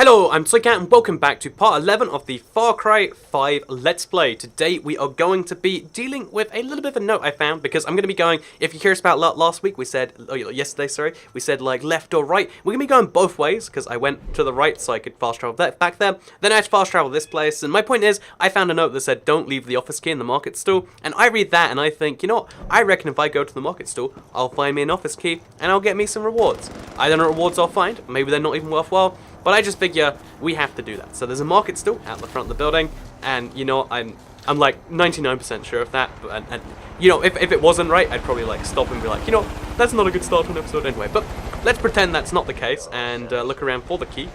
Hello, I'm Toycat and welcome back to part 11 of the Far Cry 5 Let's Play. Today we are going to be dealing with a little bit of a note I found, because I'm going to be going, if you're curious about last week, we said, yesterday, sorry, we said like left or right. We're going to be going both ways, because I went to the right so I could fast travel back there, then I had to fast travel this place, and my point is, I found a note that said, don't leave the office key in the market stall, and I read that and I think, you know what, I reckon if I go to the market stall, I'll find me an office key, and I'll get me some rewards. I don't know what rewards I'll find, maybe they're not even worthwhile, but I just figure we have to do that. So there's a market stall out the front of the building, and you know, I'm like 99% sure of that. And you know, if it wasn't right, I'd probably like stop and be like, you know, that's not a good start to an episode anyway. But let's pretend that's not the case and look around for the key.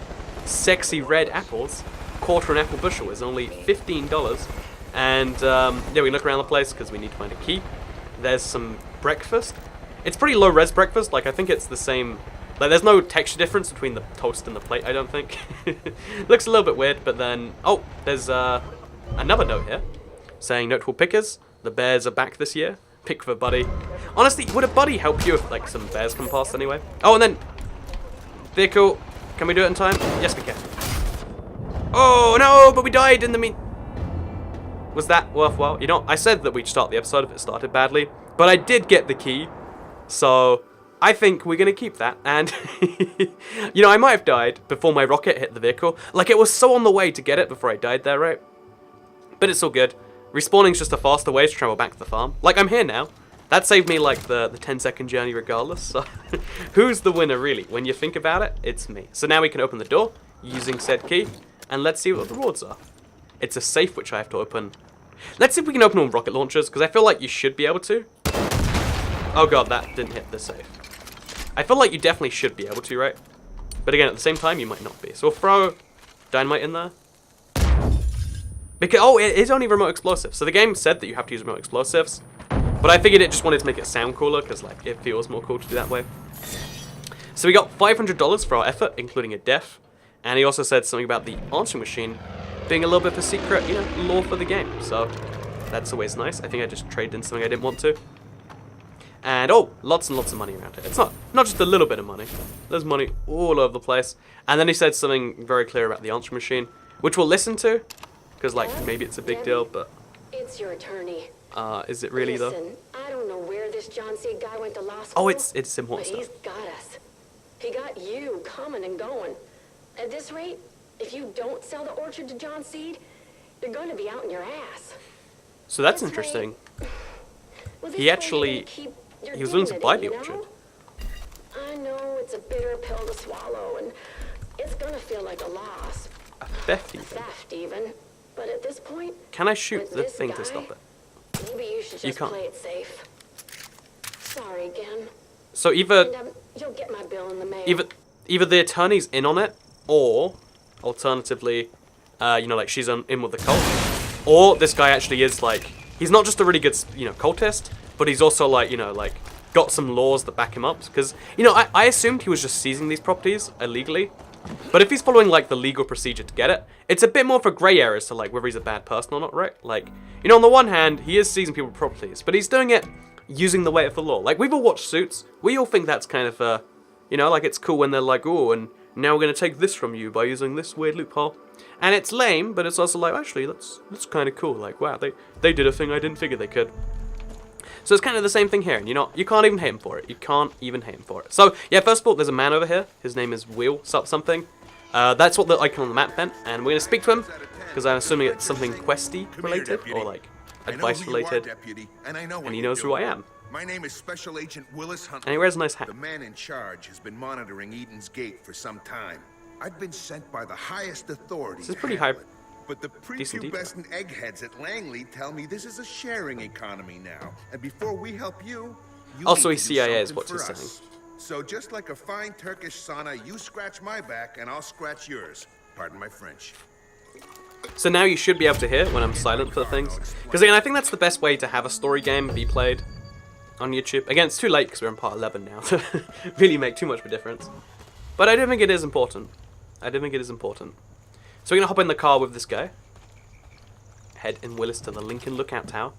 Sexy red apples, quarter an apple bushel is only $15, and yeah, we look around the place because we need to find a key. There's some breakfast. It's pretty low res breakfast. Like I think it's the same. Like, there's no texture difference between the toast and the plate, I don't think. Looks a little bit weird, but then... Oh, there's another note here saying, notable pickers, the bears are back this year. Pick for buddy. Honestly, would a buddy help you if, like, some bears come past anyway? Oh, and then... Vehicle. Can we do it in time? Yes, we can. Oh, no, but we died in the mean... Was that worthwhile? You know, I said that we'd start the episode if it started badly, but I did get the key, so... I think we're going to keep that, and, you know, I might have died before my rocket hit the vehicle. Like, it was so on the way to get it before I died there, right? But it's all good. Respawning's just a faster way to travel back to the farm. Like, I'm here now. That saved me, like, the 10-second journey regardless, so who's the winner, really? When you think about it, it's me. So now we can open the door using said key, and let's see what the rewards are. It's a safe which I have to open. Let's see if we can open on rocket launchers, because I feel like you should be able to. Oh god, that didn't hit the safe. I feel like you definitely should be able to, right? But again, at the same time, you might not be. So we'll throw dynamite in there. Because, oh, it is only remote explosives. So the game said that you have to use remote explosives. But I figured it just wanted to make it sound cooler, because like it feels more cool to do that way. So we got $500 for our effort, including a death. And he also said something about the answering machine being a little bit of a secret, you know, lore for the game. So that's always nice. I think I just traded in something I didn't want to. And, oh, lots and lots of money around it. It's not just a little bit of money. There's money all over the place. And then he said something very clear about the answering machine, which we'll listen to, because, like, maybe it's a big deal, but... It's your attorney. Is it really, Listen, though? I don't know where this John Seed guy went to law school. Oh, it's important but he's stuff. got us. He got you coming and going. At this rate, if you don't sell the orchard to John Seed, you're going to be out in your ass. So that's interesting. He actually... He was willing to buy the orchard. I know it's a bitter pill to swallow, and it's gonna feel like a loss. A theft even. Theft even. But at this point, can I shoot the thing to stop it? Maybe you should just play it safe. Sorry again. So either And, you'll get my bill in the mail. either the attorney's in on it, or alternatively, you know, like she's in with the cult, or this guy actually is like, he's not just a really good, you know, cultist. But he's also, like, you know, like, got some laws that back him up. Because, you know, I assumed he was just seizing these properties illegally. But if he's following, like, the legal procedure to get it, it's a bit more of a grey area as to, like, whether he's a bad person or not, right? Like, you know, on the one hand, he is seizing people's properties. But he's doing it using the weight of the law. Like, we've all watched Suits. We all think that's kind of, you know, like, it's cool when they're like, oh, and now we're going to take this from you by using this weird loophole. And it's lame, but it's also like, actually, that's kind of cool. Like, wow, they did a thing I didn't figure they could. So it's kind of the same thing here, and you know, you can't even hate him for it. You can't even hate him for it. So, yeah, first of all, there's a man over here. His name is Will something. That's what the icon on the map meant, and we're going to speak to him, because I'm assuming it's something questy related, or like, advice related, and he knows who I am. My name is Special Agent Willis Hunter. And he wears a nice hat. The man in charge has been monitoring Eden's Gate for some time. I've been sent by the highest authority. This is pretty high. But the prepubescent eggheads at Langley tell me this is a sharing economy now. And before we help you, also need he's to do CIA is something what for he's us. saying. So just like a fine Turkish sauna, you scratch my back and I'll scratch yours. Pardon my French. So now you should be able to hear when I'm silent for things. Because again, I think that's the best way to have a story game be played on YouTube. Again, it's too late because we're in part 11 now to really make too much of a difference. But I do think it is important. So we're going to hop in the car with this guy. Head in Willis to the Lincoln Lookout Tower.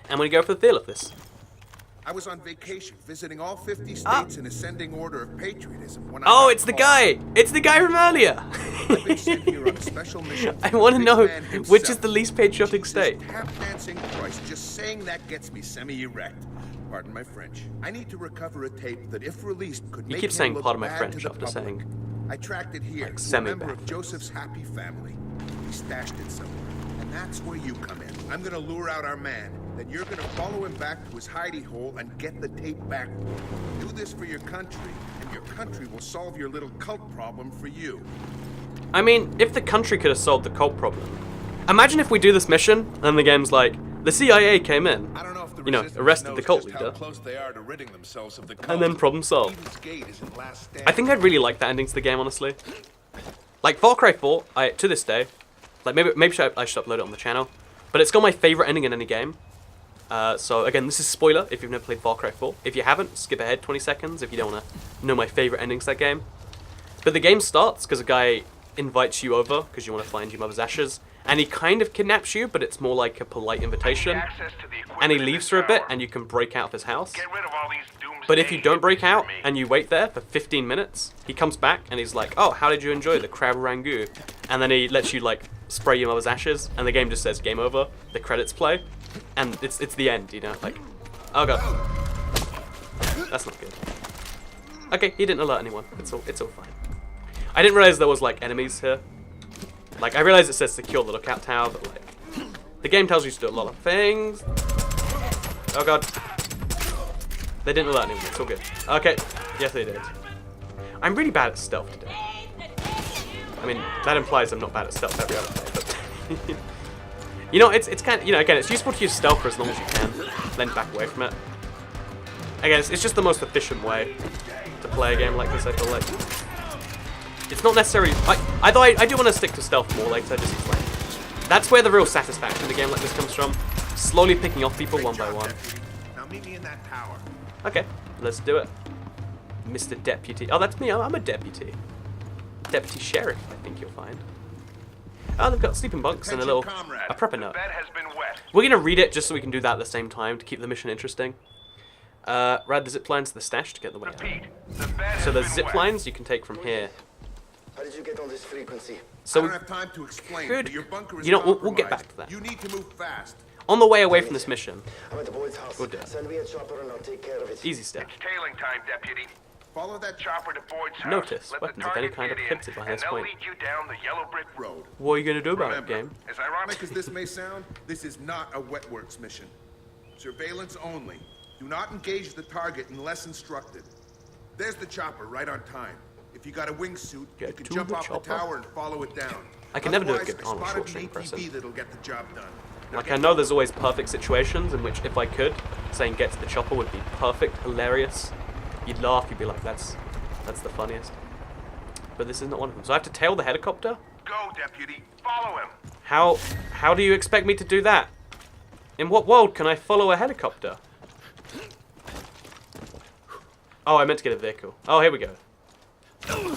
And we're going to go for the feel of this. I was on vacation visiting all 50 states in ascending order of patriotism when I Oh, got it's the caught. guy! It's the guy from earlier! I've been sent here on a special mission. I from want to the big know man which is himself. the least patriotic Jesus state. tap-dancing Christ, just saying that gets me semi-erect. Pardon my French. I need to recover a tape that, if released, could make keep him saying look pardon my bad French to the after public. saying, I tracked it here like, to a semi-bad member of things. Joseph's happy family. He stashed it somewhere, and that's where you come in. I'm gonna lure out our man. Then you're gonna follow him back to his hidey hole and get the tape back. Do this for your country, and your country will solve your little cult problem for you. I mean, if the country could have solved the cult problem. Imagine if we do this mission, and the game's like, the CIA came in, I don't know if the you know, resistance arrested the knows cult just how leader, close they are to ridding themselves of the cult. and then problem solved. Eden's Gate isn't last stand. I think I'd really like the ending to the game, honestly. Like, Far Cry 4, to this day, like, maybe I should upload it on the channel, but it's got my favourite ending in any game. So, again, this is spoiler if you've never played Far Cry 4. If you haven't, skip ahead 20 seconds if you don't want to know my favourite endings to that game. But the game starts because a guy invites you over because you want to find your mother's ashes, and he kind of kidnaps you, but it's more like a polite invitation. And he leaves for a bit, and you can break out of his house. But if you don't break out, and you wait there for 15 minutes, he comes back, and he's like, oh, how did you enjoy the crab rangoon? And then he lets you, like, spray your mother's ashes, and the game just says game over, the credits play, and it's the end, you know, like, oh god. That's not good. Okay, he didn't alert anyone, it's all fine. I didn't realize there was, like, enemies here. Like, I realized it says secure the lookout tower, but, like, the game tells you to do a lot of things. Oh god. They didn't alert anyone, it's all good. Okay, yes they did. I'm really bad at stealth today. I mean, that implies I'm not bad at stealth every other day, but... you know, it's kind of, you know, again, it's useful to use stealth for as long as you can, then back away from it. Again, it's just the most efficient way to play a game like this, I feel like. It's not necessarily... I do want to stick to stealth more later, just explain. That's where the real satisfaction in a game like this comes from. Slowly picking off people one by one. Now meet me in that tower. Okay, let's do it. Mr. Deputy. Oh, that's me. I'm a deputy. Deputy Sheriff, I think you'll find. Oh, they've got sleeping bunks and a little... a prepper note. We're going to read it just so we can do that at the same time to keep the mission interesting. Ride the zip lines to the stash to get the way out. So there's zip lines you can take from here. How did you get on this frequency? So I don't have time to explain, but your bunker is you know, we'll get back to that. You need to move fast. On the way away from this mission. I'm at the boy's house. We'll do it. Send me a chopper and I'll take care of it. Easy step. Tailing time, deputy. Follow that Chopper to Boyd's house. Notice, Let weapons the of any target kind are get in, prohibited behind and this they'll point. lead you down the yellow brick road. What are you going to do about it, Remember, game? As ironic Ironic as this may sound, this is not a wet works mission. Surveillance only. Do not engage the target unless instructed. There's the chopper right on time. If you got a wingsuit, Get you can to jump the off chopper. the tower and follow it down. I can never do a Otherwise, good I Arnold spotted Schwarzenegger an person. ATV that'll get the job done. Now Like, get I know there's always perfect situations in which, if I could, saying get to the chopper would be perfect, hilarious. You'd laugh, you'd be like, that's the funniest. But this is not one of them. So I have to tail the helicopter? go, deputy. Follow him. How do you expect me to do that? In what world can I follow a helicopter? Oh, I meant to get a vehicle. Oh, here we go.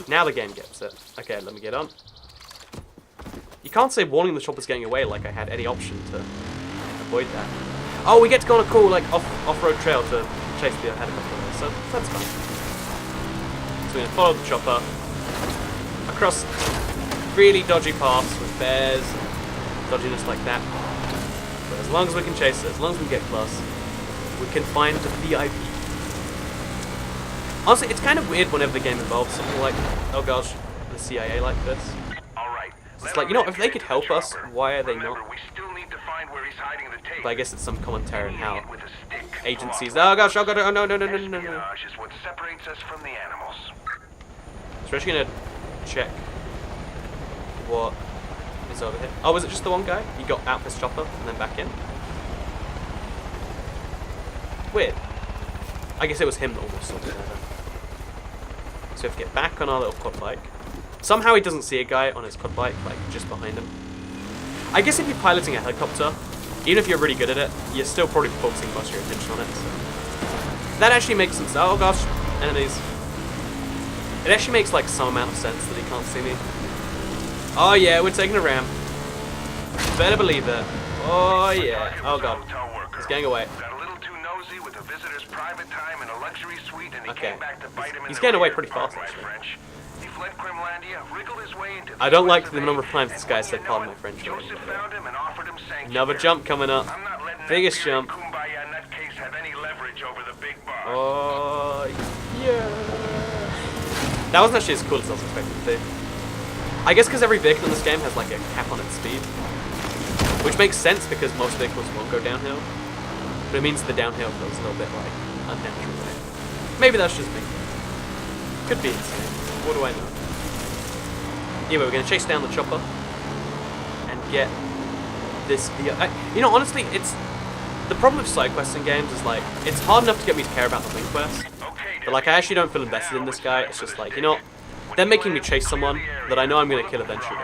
Now the game gets it. Okay, let me get on. You can't say warning the chopper's getting away like I had any option to avoid that. Oh, we get to go on a cool, like, off-road trail to chase the helicopter there, so that's fun. So we're gonna follow the chopper across really dodgy paths with bears, dodginess like that. But as long as we can chase it, as long as we get close, we can find the VIP. Honestly, it's kind of weird whenever the game involves something like, oh gosh, the CIA like this. All right. It's like, you know, if they could help us, why are they not? Remember, we still need to find where he's hiding the tape. But I guess it's some commentary on how With a stick. agencies. Oh gosh, oh god, oh no, no, no, no, no, no. Espionage is what separates us from the animals. So we're actually gonna check what is over here. Oh, was it just the one guy? He got out this chopper and then back in. Weird. I guess it was him that almost saw me. So we have to get back on our little quad bike. Somehow he doesn't see a guy on his quad bike, like, just behind him. I guess if you're piloting a helicopter, even if you're really good at it, you're still probably focusing most of your attention on it. So. That actually makes sense. Oh gosh, enemies. It actually makes, like, some amount of sense that he can't see me. Oh yeah, we're taking a ramp. Better believe it. Oh yeah. Oh god. He's getting away. Got a little too nosy Nazi with a visitor's private time in a luxury suite, and he Okay. came back to bite him in He's the getting away rear. pretty fast, Pardon my actually. French. He fled Grimlandia, wriggled his way into I don't like US the of A, number of times this and guy when said, you "Pardon know my it, French." Joseph found him and offered him sanctuary. Another jump coming up. I'm not letting Biggest that jump. bearded Kumbaya nutcase have any leverage over the big boss. Oh, yeah. That wasn't actually as cool as I was expecting it to be. I guess because every vehicle in this game has like a cap on its speed. Which makes sense because most vehicles won't go downhill. But it means the downhill feels a little bit like unnatural. Maybe that's just me. Could be insane. What do I know? Anyway, we're going to chase down the chopper. And get this video. You know, honestly, it's... The problem with side quests in games is like, it's hard enough to get me to care about the main quest. But like, I actually don't feel invested in this guy. It's just like, you know, they're making me chase someone that I know I'm going to kill eventually.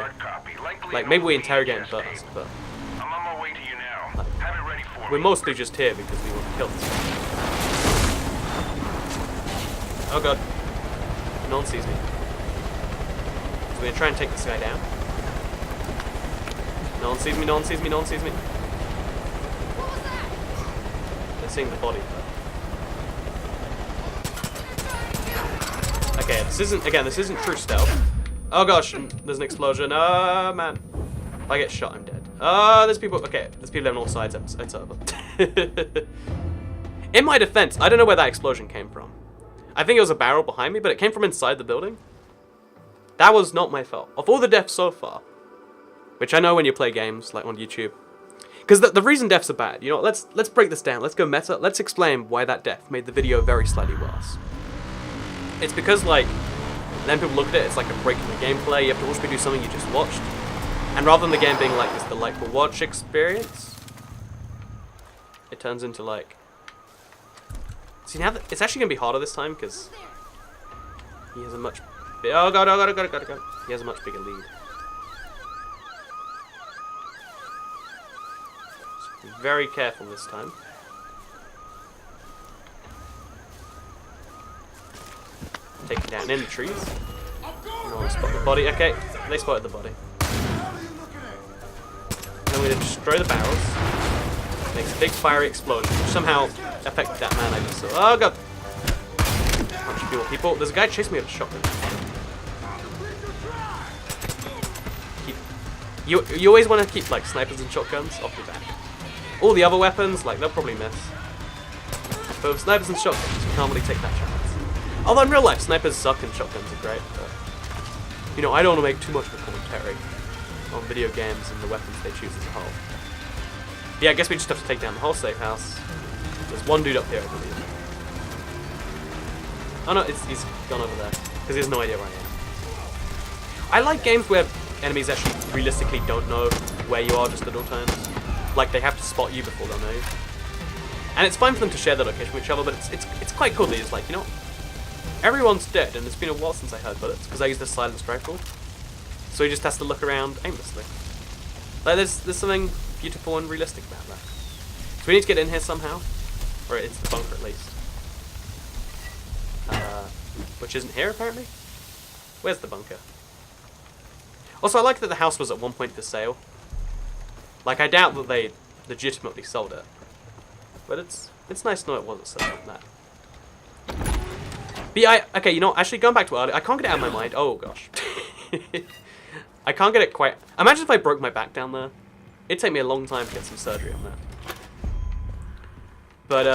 Like, maybe we interrogate him first, but... I'm on my way to you now. Have it ready for We're me. mostly just here because we want to kill this guy. Oh god. No one sees me. So we're going to try and take this guy down. No one sees me, no one sees me, no one sees me. They're seeing the body. Okay, this isn't true stealth. Oh gosh, and there's an explosion. Oh man. If I get shot, I'm dead. There's people, okay, there's people on all sides, it's over. In my defense, I don't know where that explosion came from. I think it was a barrel behind me, but it came from inside the building. That was not my fault. Of all the deaths so far, which I know when you play games, like on YouTube, because the reason deaths are bad, you know, let's break this down. Let's go meta. Let's explain why that death made the video very slightly worse. It's because, like, then people look at it, it's like a break in the gameplay. You have to watch me do something you just watched. And rather than the game being like this delightful watch experience, it turns into like... See, now that it's actually going to be harder this time because he has a much... Oh god, oh god, oh god, oh god, oh god. He has a much bigger lead. So be very careful this time. Take him down in the trees. No one spot the body. Okay, they spotted the body. Then we're going to destroy the barrels. Makes a big fiery explosion, which somehow affected that man I just saw. Oh god! Bunch of people. There's a guy chasing me with a shotgun. You always want to keep like snipers and shotguns off your back. All the other weapons, like they'll probably miss. But with snipers and shotguns, you can't really take that chance. Although in real life, snipers suck and shotguns are great, but... You know, I don't want to make too much of a commentary on video games and the weapons they choose as a whole. Yeah, I guess we just have to take down the whole safe house. There's one dude up here, I believe. Oh no, he's gone over there, because he has no idea where I am. I like games where enemies actually realistically don't know where you are just at all times. Like, they have to spot you before they'll know you. And it's fine for them to share their location with each other, but it's quite cool that he's like, you know, everyone's dead, and it's been a while since I heard bullets, because I used the silenced rifle. So he just has to look around aimlessly. Like, there's something beautiful and realistic about that. So we need to get in here somehow. Or it's the bunker, at least. Which isn't here, apparently. Where's the bunker? Also, I like that the house was at one point for sale. Like, I doubt that they legitimately sold it. But it's nice to know it wasn't sold like that. But yeah, okay, you know, actually going back to earlier, I can't get it out of my mind. Oh gosh. I can't get it quite... Imagine if I broke my back down there. It'd take me a long time to get some surgery on that. But,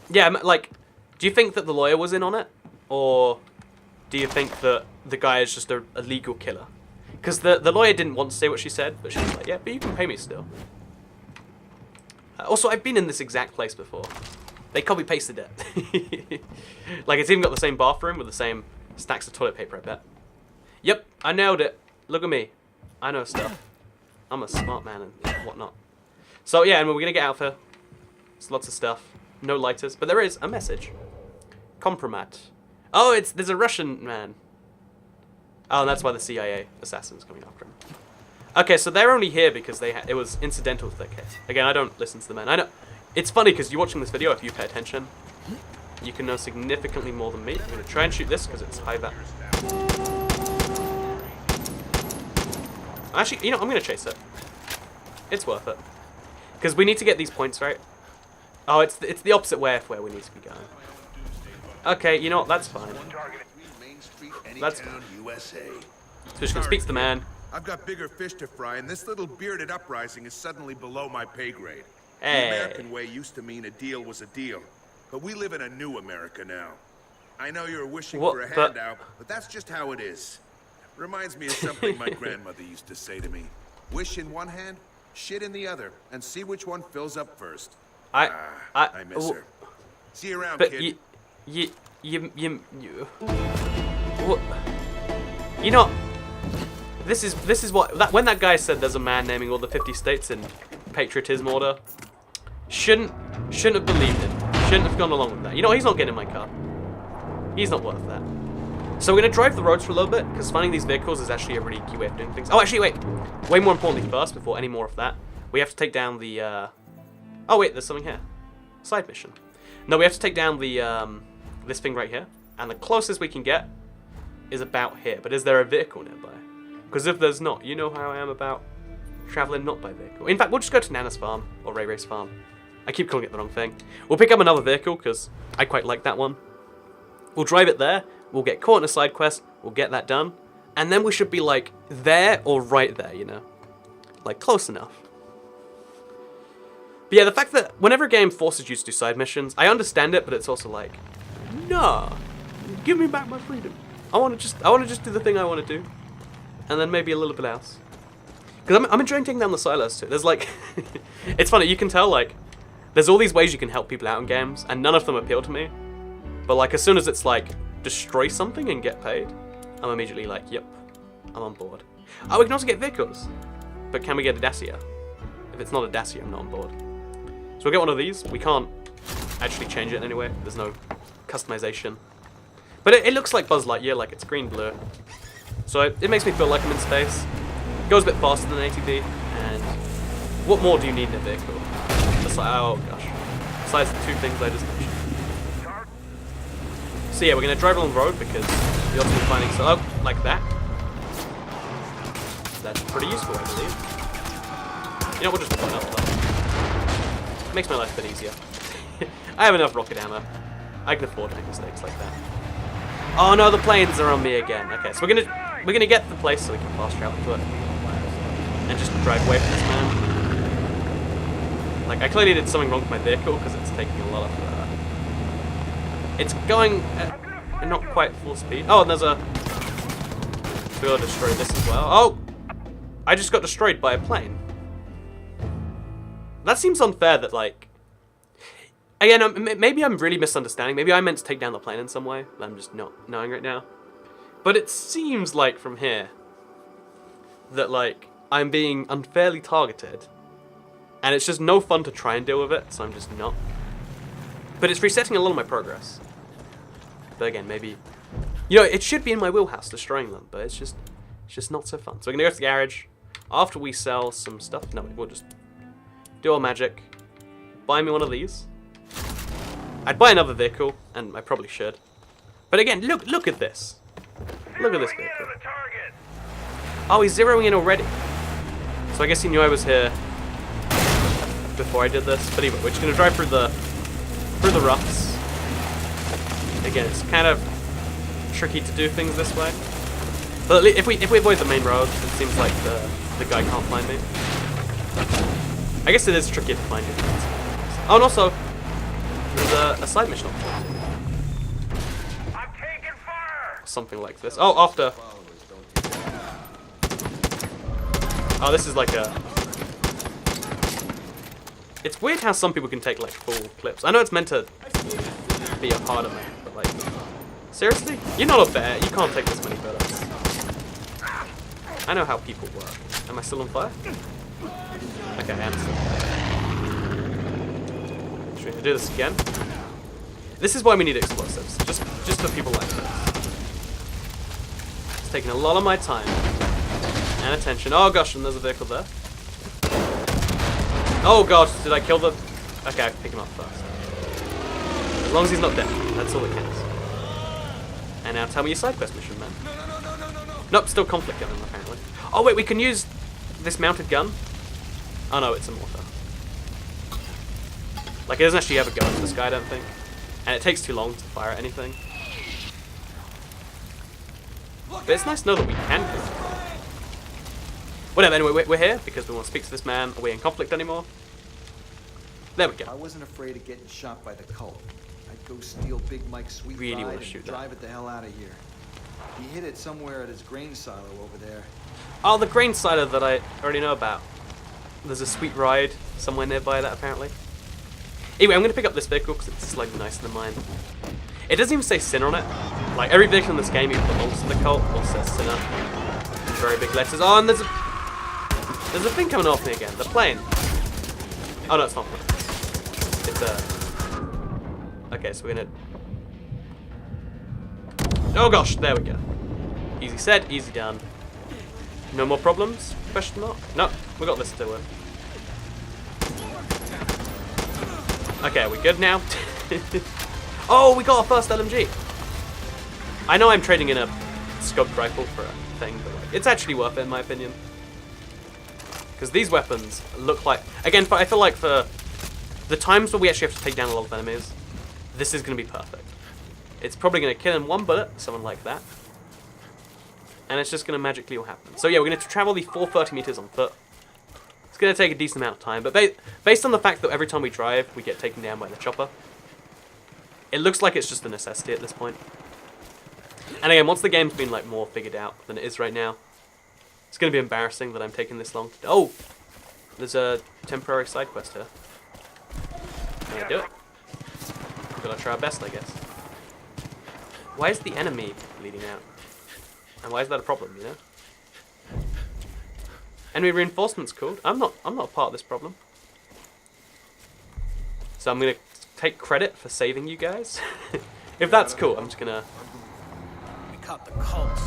yeah, like, do you think that the lawyer was in on it? Or do you think that the guy is just a legal killer? Because the lawyer didn't want to say what she said, but she was like, yeah, but you can pay me still. Also, I've been in this exact place before. They copy-pasted it. Like, it's even got the same bathroom with the same stacks of toilet paper, I bet. Yep, I nailed it. Look at me. I know stuff. I'm a smart man and whatnot. So, yeah, and we're going to get out there. There's lots of stuff. No lighters. But there is a message. Compromat. Oh, there's a Russian man. Oh, and that's why the CIA assassin's coming after him. Okay, so they're only here because it was incidental to their case. Again, I don't listen to the men. I know. It's funny because you're watching this video, if you pay attention, you can know significantly more than me. I'm going to try and shoot this because it's high value. Actually, you know, I'm going to chase it. It's worth it. Because we need to get these points right. Oh, it's the opposite way of where we need to be going. Okay, you know what? That's fine. Main Street, That's Anytown, USA. So just gonna speak to the man. I've got bigger fish to fry, and this little bearded uprising is suddenly below my pay grade. The Hey. American way used to mean a deal was a deal, but we live in a new America now. I know you're wishing What for a the- handout, but that's just how it is. Reminds me of something my grandmother used to say to me. Wish in one hand, shit in the other, and see which one fills up first. I miss her. See you around, But kid. you, what? You know, this is what when that guy said there's a man naming all the 50 states in Patriotism order. Shouldn't have believed it. Shouldn't have gone along with that. You know, he's not getting in my car. He's not worth that. So we're gonna drive the roads for a little bit because finding these vehicles is actually a really key way of doing things. Oh, actually, wait. Way more importantly, first, before any more of that, we have to take down the. Oh wait, there's something here. Side mission. No, we have to take down the this thing right here, and the closest we can get is about here. But is there a vehicle nearby? Because if there's not, you know how I am about traveling not by vehicle. In fact, we'll just go to Nana's farm or Ray Ray's farm. I keep calling it the wrong thing. We'll pick up another vehicle because I quite like that one. We'll drive it there. We'll get caught in a side quest. We'll get that done, and then we should be like there or right there, you know, like close enough. But yeah, the fact that whenever a game forces you to do side missions, I understand it, but it's also like, nah, give me back my freedom. I want to just do the thing I want to do, and then maybe a little bit else. Because I'm enjoying taking down the silos too. There's like, it's funny, you can tell like, there's all these ways you can help people out in games, and none of them appeal to me. But like, as soon as it's like, destroy something and get paid, I'm immediately like, yep, I'm on board. Oh, we can also get vehicles, but can we get a Dacia? If it's not a Dacia, I'm not on board. So we'll get one of these. We can't actually change it in any way. There's no customization. But it looks like Buzz Lightyear, like it's green-blue. So it makes me feel like I'm in space. It goes a bit faster than an ATV, and what more do you need in a vehicle? Just like, oh gosh. Besides the two things I just mentioned. So yeah, we're going to drive along the road because the odds of finding so like that. That's pretty useful, I believe. You know, we'll just point up that. Makes my life a bit easier. I have enough rocket ammo. I can afford to make mistakes like that. Oh no, the planes are on me again. Okay, so we're gonna get the place so we can fast travel to it. And just drive away from this man. Like, I clearly did something wrong with my vehicle because it's taking a lot of it's going at not quite full speed. Oh, and there's a... We gotta destroy this as well. Oh! I just got destroyed by a plane. That seems unfair that, like... Again, maybe I'm really misunderstanding. Maybe I meant to take down the plane in some way. I'm just not knowing right now. But it seems like from here that, like, I'm being unfairly targeted. And it's just no fun to try and deal with it, so I'm just not. But it's resetting a lot of my progress. But again, maybe... You know, it should be in my wheelhouse, destroying them, but it's just not so fun. So we're going to go to the garage. After we sell some stuff... No, we'll just do our magic. Buy me one of these. I'd buy another vehicle, and I probably should. But again, look at this. Look at this vehicle. Oh, he's zeroing in already. So I guess he knew I was here before I did this. But anyway, we're just going to drive through the roughs. Again, it's kind of tricky to do things this way. But if we avoid the main road, it seems like the guy can't find me. I guess it is tricky to find you. Oh, and also, there's a side mission opportunity. I'm taking fire! Something like this. Oh, after. Oh, this is like a... It's weird how some people can take like full clips. I know it's meant to be a part of it, but like... Seriously? You're not a bear. You can't take this many bullets. I know how people work. Am I still on fire? Okay, I am still on fire. Should we do this again? This is why we need explosives. Just for people like this. It's taking a lot of my time and attention. Oh gosh, and there's a vehicle there. Oh gosh, did I kill the... Okay, I can pick him up first. As long as he's not dead, that's all that counts. And now tell me your side quest mission, man. No. Nope, still conflict gunning, apparently. Oh wait, we can use this mounted gun? Oh no, it's a mortar. Like, it doesn't actually ever go into the sky, I don't think. And it takes too long to fire at anything. But it's nice to know that we can kill him. Whatever, anyway, we're here because we want to speak to this man. Are we in conflict anymore? There we go. I wasn't afraid of getting shot by the cult. I'd go steal Big Mike's sweet Really ride wanna and shoot that. drive it the hell out of here. He hid it somewhere at his grain silo over there. Oh, the grain silo that I already know about. There's a sweet ride somewhere nearby that, apparently. Anyway, I'm going to pick up this vehicle because it's slightly nicer than mine. It doesn't even say Sinner on it. Like, every vehicle in this game either belongs to the cult or says Sinner. In very big letters. Oh, and there's a thing coming off me again. The plane. Oh, no, it's not a plane. It's a... Okay, so we're going to... Oh, gosh, there we go. Easy said, easy done. No more problems? Question mark? No, we got this to work. Okay, are we good now? Oh, we got our first LMG. I know I'm trading in a scoped rifle for a thing, but like, it's actually worth it in my opinion. Because these weapons look like... Again, I feel like for the times where we actually have to take down a lot of enemies, this is going to be perfect. It's probably going to kill in one bullet, someone like that. And it's just going to magically all happen. So yeah, we're going to travel the 430 meters on foot. It's going to take a decent amount of time, but based on the fact that every time we drive, we get taken down by the chopper, it looks like it's just a necessity at this point. And again, once the game's been like more figured out than it is right now, it's going to be embarrassing that I'm taking this long. Oh, there's a temporary side quest here. Can I do it? We've got to try our best, I guess. Why is the enemy bleeding out? And why is that a problem, you know? Enemy reinforcements called. I'm not a part of this problem. So I'm gonna take credit for saving you guys. If that's cool, I'm just gonna... We caught the cults.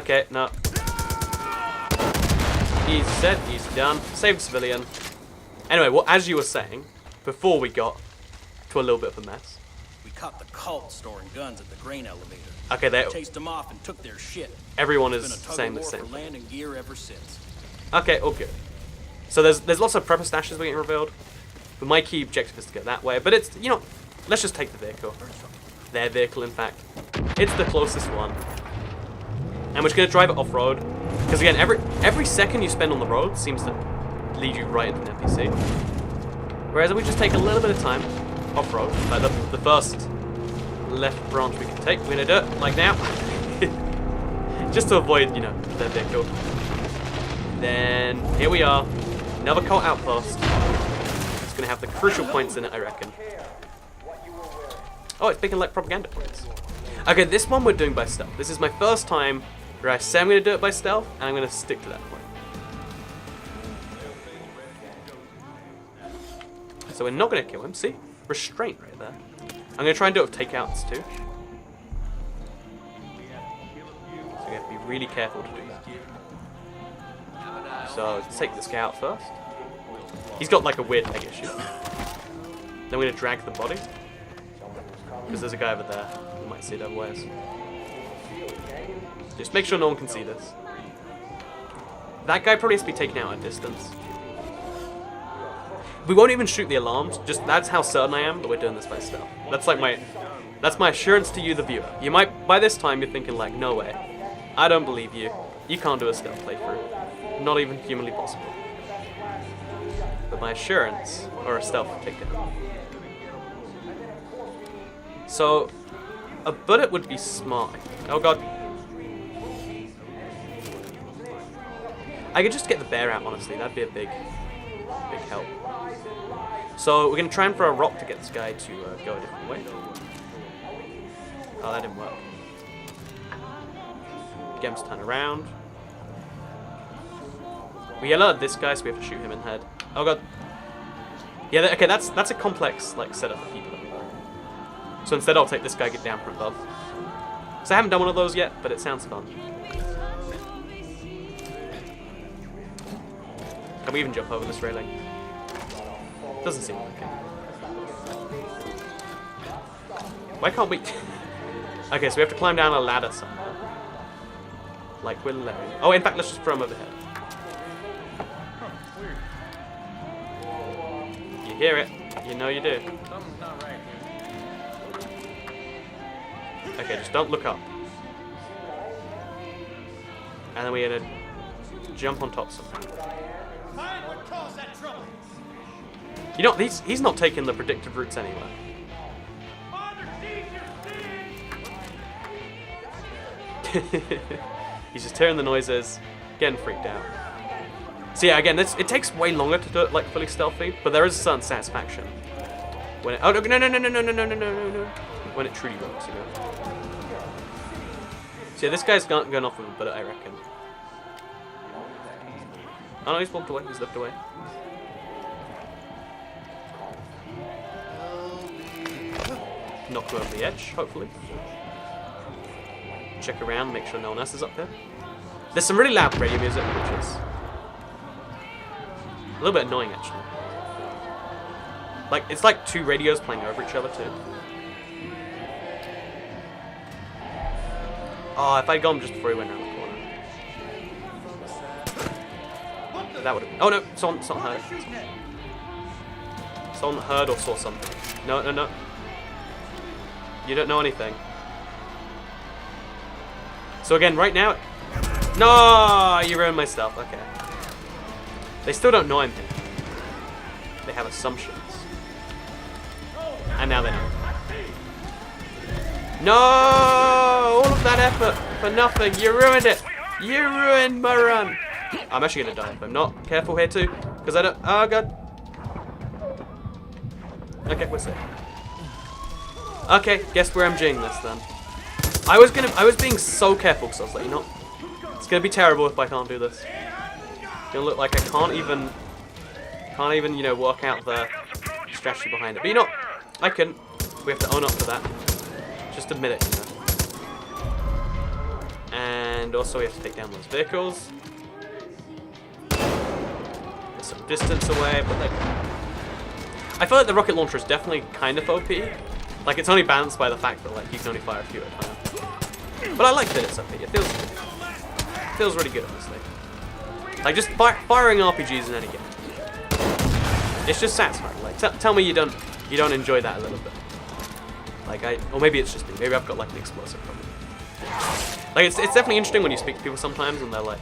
Okay, no. Easy said, easy done. Saved civilian. Anyway, well, as you were saying, before we got to a little bit of a mess. We caught the cult storing guns at the grain elevator. Okay, they... Chased them off and took their shit. Everyone It's is been a tug saying of the war same for thing. land and gear ever since. Okay, all good. So there's lots of prepper stashes we're getting revealed. But my key objective is to get that way. But it's, you know, let's just take the vehicle. Their vehicle, in fact. It's the closest one. And we're just going to drive it off-road. Because again, every second you spend on the road seems to lead you right into an NPC. Whereas if we just take a little bit of time off-road, like the first left branch we can take, we're going to do it, like now. Just to avoid, you know, their vehicle. Then, here we are. Another cult outpost. It's going to have the crucial points in it, I reckon. Oh, it's picking like propaganda points. Okay, this one we're doing by stealth. This is my first time where I say I'm going to do it by stealth, and I'm going to stick to that point. So we're not going to kill him. See? Restraint right there. I'm going to try and do it with takeouts too. So we have to be really careful to do that. So let's take this guy out first. He's got like a weird leg issue. Then we're going to drag the body. Because there's a guy over there. You might see it otherwise. Just make sure no one can see this. That guy probably has to be taken out at a distance. We won't even shoot the alarms. Just that's how certain I am that we're doing this by stealth. That's like that's my assurance to you, the viewer. You might, by this time, you're thinking like, no way. I don't believe you. You can't do a stealth playthrough. Not even humanly possible. But my assurance, or a stealth takedown. So, a bullet would be smart. Oh god. I could just get the bear out, honestly. That'd be a big help. So, we're going to try and throw a rock to get this guy to go a different way. Oh, that didn't work. Get him to turn around. We alerted this guy, so we have to shoot him in the head. Oh god. Yeah, okay, that's a complex like setup for people. So instead I'll take this guy, get down from above. So I haven't done one of those yet, but it sounds fun. Can we even jump over this railing? Doesn't seem like it. Why can't we... Okay, so we have to climb down a ladder somewhere. Like we're Larry. Oh, in fact, let's just throw him over here. You hear it. You know you do. Something's not right here. Okay, just don't look up. And then we're gonna jump on top somehow. Find what caused that trouble. You know, he's not taking the predicted routes anyway. Father sees your sin! He's just hearing the noises, getting freaked out. So yeah, again, it takes way longer to do it like fully stealthy, but there is a certain satisfaction when it. Oh no! When it truly works, you know. So yeah, this guy's going off with a bullet, I reckon. Oh no, he's walked away. He's left away. Knock him over the edge, hopefully. Check around, make sure no one else is up there. There's some really loud radio music, which is a little bit annoying, actually. Like, it's like two radios playing over each other, too. Oh, if I'd gone just before he went around the corner. That would have... Oh, no, someone heard. Someone heard or saw something. No. You don't know anything. So again, right now... No! You ruined my stuff. Okay. They still don't know I'm here. They have assumptions. And now they know. No! All of that effort for nothing. You ruined it. You ruined my run. I'm actually going to die if I'm not careful here too. Because I don't... Oh, God. Okay, we're safe. Okay, guess we're MGing this then. I was being so careful because I was like, you know, it's gonna be terrible if I can't do this. It's gonna look like I can't even, you know, work out the strategy behind it. But you know, I can. We have to own up to that. Just admit it, you know. And also we have to take down those vehicles. There's some distance away, but like, I feel like the rocket launcher is definitely kind of OP. Like, it's only balanced by the fact that, like, you can only fire a few at a time. But I like that it's OP. It feels really good, honestly. Like, just firing RPGs in any game. It's just satisfying. Like, tell me you don't enjoy that a little bit. Like, or maybe it's just me. Maybe I've got, like, an explosive problem. Like, it's definitely interesting when you speak to people sometimes and they're like,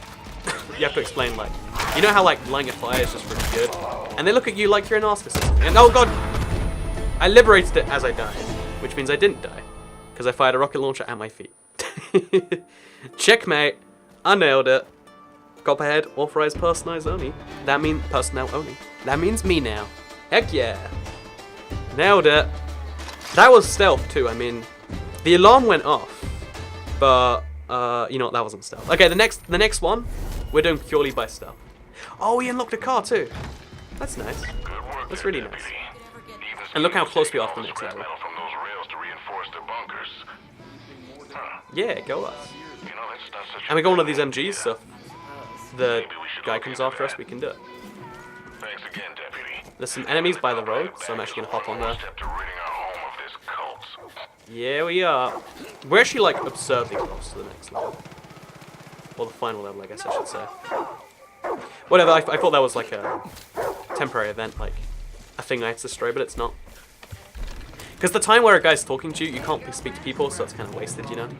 you have to explain, like, you know how, like, lighting a fire is just really good? And they look at you like you're a narcissist. And, oh, God! I liberated it as I died. Which means I didn't die, because I fired a rocket launcher at my feet. Checkmate! I nailed it. Copperhead, authorized personalized only. That means personnel only. That means me now. Heck yeah! Nailed it. That was stealth too. I mean, the alarm went off, but you know what? That wasn't stealth. Okay, the next one, we're doing purely by stealth. Oh, we unlocked a car too. That's nice. That's really nice. And look how close we are to the next level. Yeah, go us. And we got one of these MGs, so if the guy comes after us, we can do it. There's some enemies by the road, so I'm actually going to hop on there. Yeah, we are. We're actually, like, absurdly close to the next level. Or the final level, I guess I should say. Whatever, I thought that was, like, a temporary event, like, a thing I had to destroy, but it's not. Because the time where a guy's talking to you, you can't speak to people, so it's kind of wasted, you know?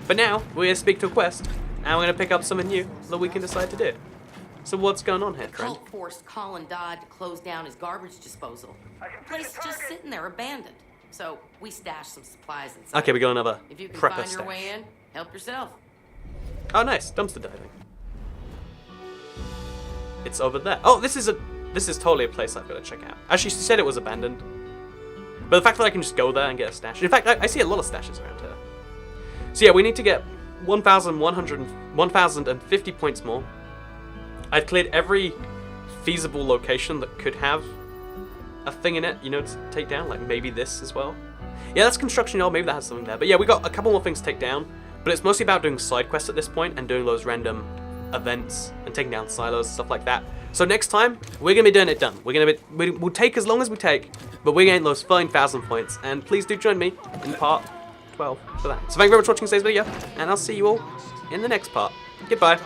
But now, we're going to speak to a quest, and we're going to pick up something new that we can decide to do. So what's going on here, friend? Cult forced Colin Dodd to close down his garbage disposal. The place is just sitting there abandoned. So we stashed some supplies inside. Okay, we got another If you can prepper find stash. your way in, help yourself. Oh, nice. Dumpster diving. It's over there. Oh, this is totally a place I've got to check out. Actually, she said it was abandoned. But the fact that I can just go there and get a stash. In fact, I see a lot of stashes around here. So yeah, we need to get 1,050 points more. I've cleared every feasible location that could have a thing in it, you know, to take down. Like maybe this as well. Yeah, that's construction yard. Maybe that has something there. But yeah, we got a couple more things to take down. But it's mostly about doing side quests at this point and doing those random events and taking down silos and stuff like that. So next time, we're going to be doing it done. We'll take as long as we take, but we're getting those 5,000 points. And please do join me in part 12 for that. So thank you very much for watching today's video, and I'll see you all in the next part. Goodbye.